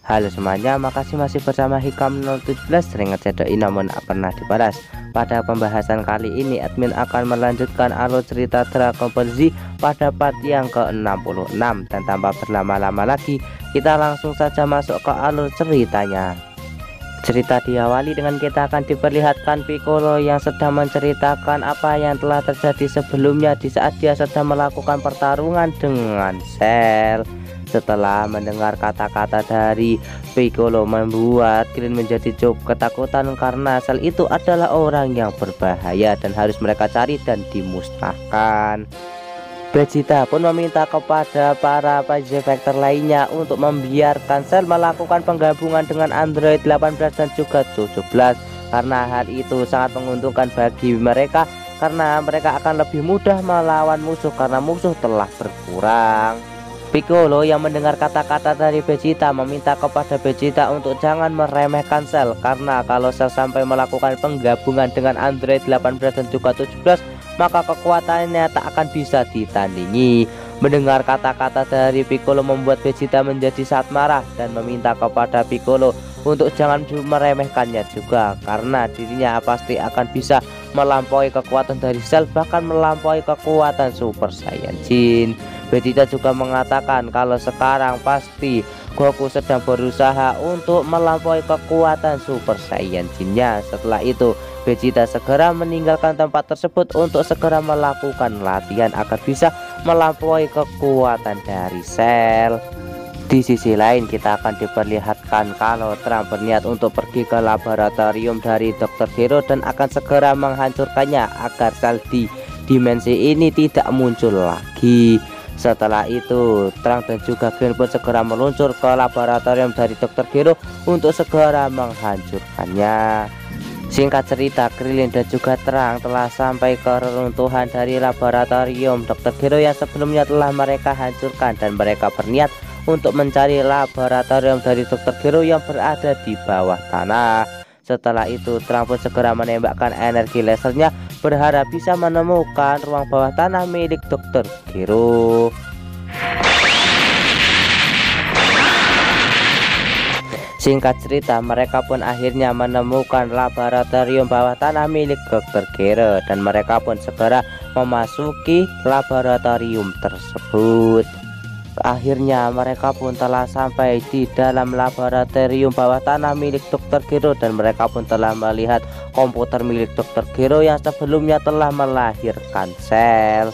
Halo semuanya, makasih masih bersama Hikam 017 sering ngecedoi namun tak pernah dibalas. Pada pembahasan kali ini admin akan melanjutkan alur cerita Dragon Ball Z pada part yang ke-66. Dan tanpa berlama-lama lagi, kita langsung saja masuk ke alur ceritanya. Cerita diawali dengan kita akan diperlihatkan Piccolo yang sedang menceritakan apa yang telah terjadi sebelumnya di saat dia sedang melakukan pertarungan dengan Cell. Setelah mendengar kata-kata dari Piccolo, membuat Krillin menjadi cukup ketakutan karena Cell itu adalah orang yang berbahaya dan harus mereka cari dan dimusnahkan. Vegeta pun meminta kepada para Vegeta lainnya untuk membiarkan Cell melakukan penggabungan dengan Android 18 dan juga 17 karena hal itu sangat menguntungkan bagi mereka karena mereka akan lebih mudah melawan musuh karena musuh telah berkurang. Piccolo yang mendengar kata-kata dari Vegeta meminta kepada Vegeta untuk jangan meremehkan Cell karena kalau Cell sampai melakukan penggabungan dengan Android 18 dan juga 17 maka kekuatannya tak akan bisa ditandingi. Mendengar kata-kata dari Piccolo membuat Vegeta menjadi sangat marah dan meminta kepada Piccolo untuk jangan meremehkannya juga karena dirinya pasti akan bisa melampaui kekuatan dari Cell, bahkan melampaui kekuatan Super Saiyajin. Vegeta juga mengatakan kalau sekarang pasti Goku sedang berusaha untuk melampaui kekuatan Super Saiyajinnya. Setelah itu Vegeta segera meninggalkan tempat tersebut untuk segera melakukan latihan agar bisa melampaui kekuatan dari Cell. Di sisi lain kita akan diperlihatkan kalau Trunks berniat untuk pergi ke laboratorium dari Dr. Gero dan akan segera menghancurkannya agar Cell di dimensi ini tidak muncul lagi. Setelah itu Trunks dan juga Krillin pun segera meluncur ke laboratorium dari Dr. Gero untuk segera menghancurkannya. Singkat cerita, Krillin dan juga Trunks telah sampai ke reruntuhan dari laboratorium Dr. Gero yang sebelumnya telah mereka hancurkan dan mereka berniat untuk mencari laboratorium dari Dr. Gero yang berada di bawah tanah. Setelah itu Trunks pun segera menembakkan energi lasernya berharap bisa menemukan ruang bawah tanah milik Dr. Gero. Singkat cerita, mereka pun akhirnya menemukan laboratorium bawah tanah milik Dr. Gero dan mereka pun segera memasuki laboratorium tersebut. Akhirnya mereka pun telah sampai di dalam laboratorium bawah tanah milik Dr. Gero dan mereka pun telah melihat komputer milik Dr. Gero yang sebelumnya telah melahirkan Cell.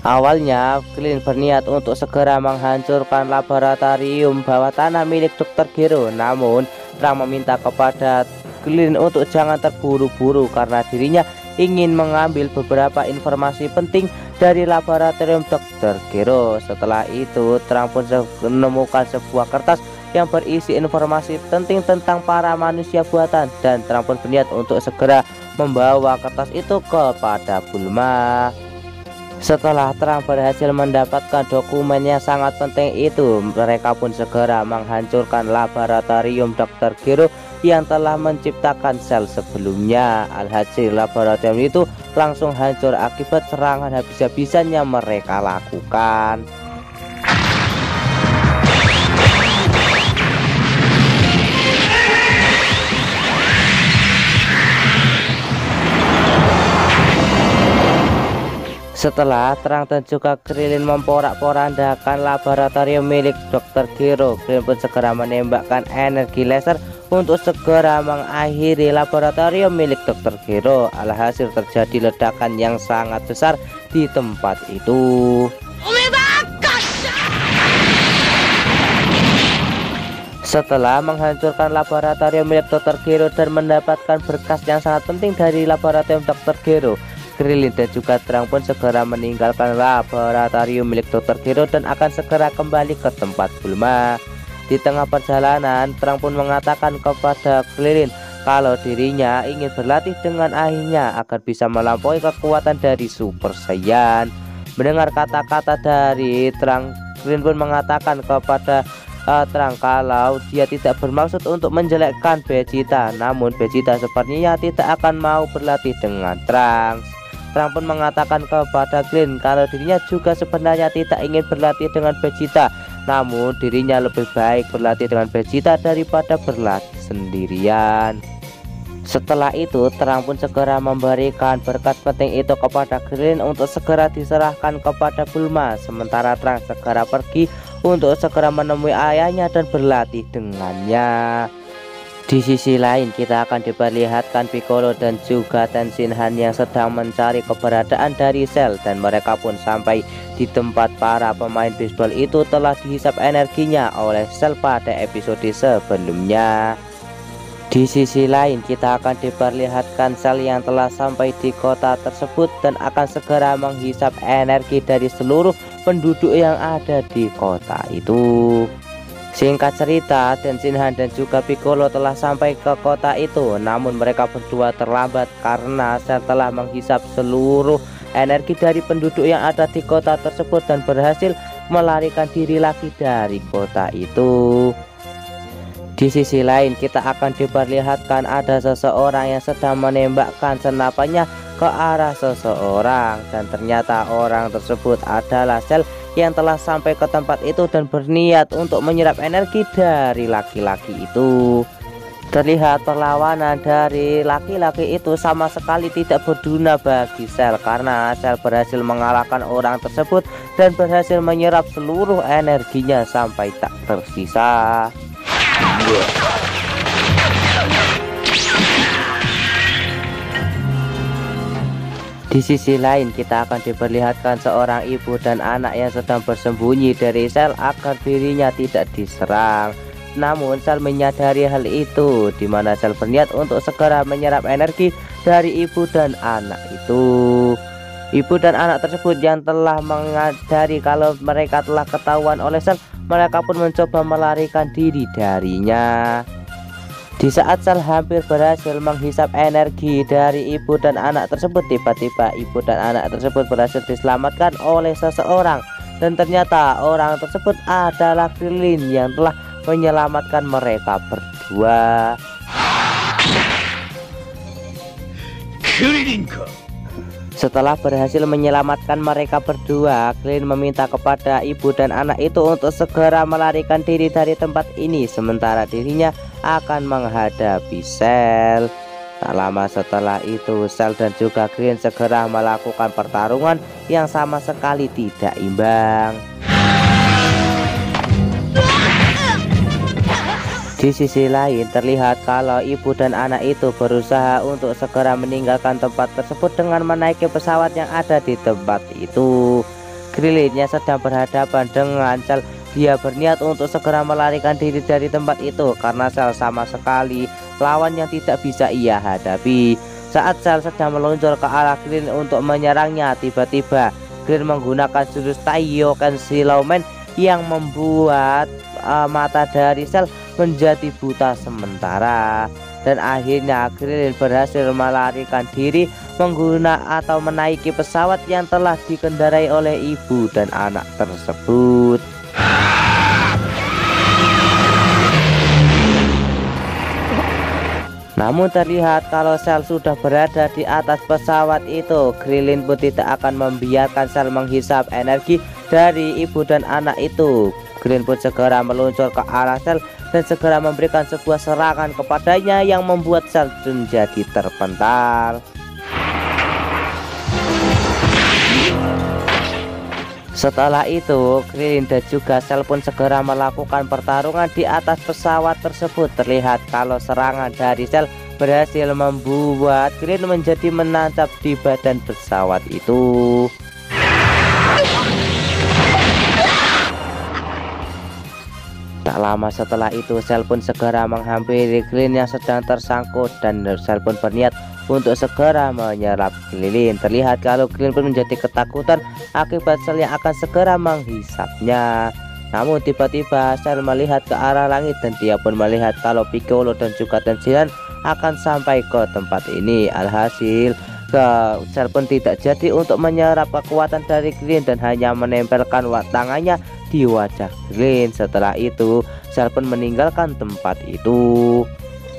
Awalnya Krillin berniat untuk segera menghancurkan laboratorium bawah tanah milik Dr. Gero, namun Trunks meminta kepada Krillin untuk jangan terburu-buru karena dirinya ingin mengambil beberapa informasi penting dari laboratorium Dr. Gero. Setelah itu Trunks pun menemukan sebuah kertas yang berisi informasi penting tentang para manusia buatan dan Trunks pun berniat untuk segera membawa kertas itu kepada Bulma. Setelah Trunks berhasil mendapatkan dokumen yang sangat penting itu, mereka pun segera menghancurkan laboratorium Dr. Gero yang telah menciptakan Cell sebelumnya. Alhasil laboratorium itu langsung hancur akibat serangan habis-habisan yang mereka lakukan. Setelah Trunks dan juga Krillin memporak-porandakan laboratorium milik Dr. Gero, Krillin pun segera menembakkan energi laser untuk segera mengakhiri laboratorium milik Dr. Gero. Alhasil terjadi ledakan yang sangat besar di tempat itu. Setelah menghancurkan laboratorium milik Dr. Gero dan mendapatkan berkas yang sangat penting dari laboratorium Dr. Gero, Krillin dan juga Trunks pun segera meninggalkan laboratorium milik Dr. Gero dan akan segera kembali ke tempat Bulma. Di tengah perjalanan, Trunks pun mengatakan kepada Krillin kalau dirinya ingin berlatih dengan ayahnya agar bisa melampaui kekuatan dari Super Saiyan. Mendengar kata-kata dari Trunks, Krillin pun mengatakan kepada Trunks kalau dia tidak bermaksud untuk menjelekkan Vegeta, namun Vegeta sepertinya tidak akan mau berlatih dengan Trunks. Trunks pun mengatakan kepada Krillin kalau dirinya juga sebenarnya tidak ingin berlatih dengan Vegeta, namun dirinya lebih baik berlatih dengan Vegeta daripada berlatih sendirian. Setelah itu Terang pun segera memberikan berkas penting itu kepada Krillin untuk segera diserahkan kepada Bulma. Sementara Terang segera pergi untuk segera menemui ayahnya dan berlatih dengannya. Di sisi lain kita akan diperlihatkan Piccolo dan juga Tenshinhan yang sedang mencari keberadaan dari Cell, dan mereka pun sampai di tempat para pemain bisbol itu telah dihisap energinya oleh Cell pada episode sebelumnya. Di sisi lain kita akan diperlihatkan Cell yang telah sampai di kota tersebut dan akan segera menghisap energi dari seluruh penduduk yang ada di kota itu. Singkat cerita, Tenshinhan dan juga Piccolo telah sampai ke kota itu, namun mereka berdua terlambat karena Cell telah menghisap seluruh energi dari penduduk yang ada di kota tersebut dan berhasil melarikan diri lagi dari kota itu. Di sisi lain kita akan diperlihatkan ada seseorang yang sedang menembakkan senapannya ke arah seseorang, dan ternyata orang tersebut adalah Cell yang telah sampai ke tempat itu dan berniat untuk menyerap energi dari laki-laki itu. Terlihat perlawanan dari laki-laki itu sama sekali tidak berguna bagi Cell karena Cell berhasil mengalahkan orang tersebut dan berhasil menyerap seluruh energinya sampai tak tersisa. Di sisi lain kita akan diperlihatkan seorang ibu dan anak yang sedang bersembunyi dari Cell agar dirinya tidak diserang. Namun Cell menyadari hal itu, di mana Cell berniat untuk segera menyerap energi dari ibu dan anak itu. Ibu dan anak tersebut yang telah menyadari kalau mereka telah ketahuan oleh Cell, mereka pun mencoba melarikan diri darinya. Di saat Cell hampir berhasil menghisap energi dari ibu dan anak tersebut, tiba-tiba ibu dan anak tersebut berhasil diselamatkan oleh seseorang, dan ternyata orang tersebut adalah Krillin yang telah menyelamatkan mereka berdua. Setelah berhasil menyelamatkan mereka berdua, Krillin meminta kepada ibu dan anak itu untuk segera melarikan diri dari tempat ini, sementara dirinya akan menghadapi Cell. Tak lama setelah itu Cell dan juga Krillin segera melakukan pertarungan yang sama sekali tidak imbang. Di sisi lain terlihat kalau ibu dan anak itu berusaha untuk segera meninggalkan tempat tersebut dengan menaiki pesawat yang ada di tempat itu. Krillin yang sedang berhadapan dengan Cell, dia berniat untuk segera melarikan diri dari tempat itu karena Cell sama sekali lawan yang tidak bisa ia hadapi. Saat Cell sedang meluncur ke arah Krillin untuk menyerangnya, tiba-tiba Krillin menggunakan jurus Taioken Siloumen yang membuat mata dari Cell menjadi buta sementara, dan akhirnya Krillin berhasil melarikan diri menggunakan atau menaiki pesawat yang telah dikendarai oleh ibu dan anak tersebut. Namun terlihat kalau Cell sudah berada di atas pesawat itu, Krillin pun tidak akan membiarkan Cell menghisap energi dari ibu dan anak itu. Krillin pun segera meluncur ke arah Cell dan segera memberikan sebuah serangan kepadanya yang membuat Cell menjadi terpental. Setelah itu Krillin dan juga Cell pun segera melakukan pertarungan di atas pesawat tersebut. Terlihat kalau serangan dari Cell berhasil membuat Krillin menjadi menancap di badan pesawat itu. Tak lama setelah itu Cell pun segera menghampiri Krillin yang sedang tersangkut, dan Cell pun berniat untuk segera menyerap Krillin. Terlihat kalau Krillin pun menjadi ketakutan akibat Cell yang akan segera menghisapnya. Namun tiba-tiba Cell melihat ke arah langit dan dia pun melihat kalau Piccolo dan juga Tenshinhan akan sampai ke tempat ini. Alhasil Cell pun tidak jadi untuk menyerap kekuatan dari Krillin dan hanya menempelkan tangannya di wajah Krillin. Setelah itu Cell pun meninggalkan tempat itu.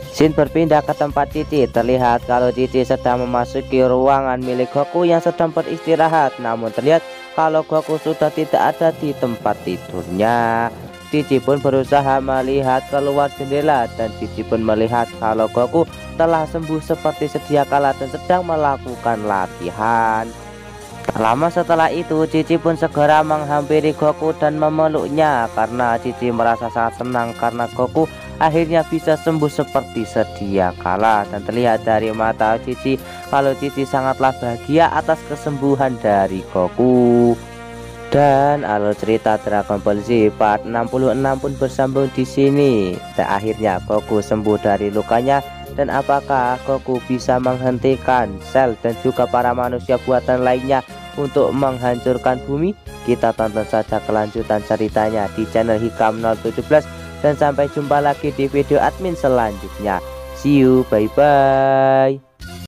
Scene berpindah ke tempat Cici. Terlihat kalau Cici sedang memasuki ruangan milik Goku yang sedang beristirahat. Namun terlihat kalau Goku sudah tidak ada di tempat tidurnya. Cici pun berusaha melihat keluar jendela dan Cici pun melihat kalau Goku telah sembuh seperti sedia kala dan sedang melakukan latihan. Tak lama setelah itu Cici pun segera menghampiri Goku dan memeluknya karena Cici merasa sangat senang karena Goku akhirnya bisa sembuh seperti sedia kala. Dan terlihat dari mata Cici kalau Cici sangatlah bahagia atas kesembuhan dari Goku. Dan alur cerita Dragon Ball Z part 66 pun bersambung di sini. Dan akhirnya Goku sembuh dari lukanya. Dan apakah Goku bisa menghentikan Cell dan juga para manusia buatan lainnya untuk menghancurkan bumi? Kita tonton saja kelanjutan ceritanya di channel Hikam 017. Dan sampai jumpa lagi di video admin selanjutnya. See you, bye bye.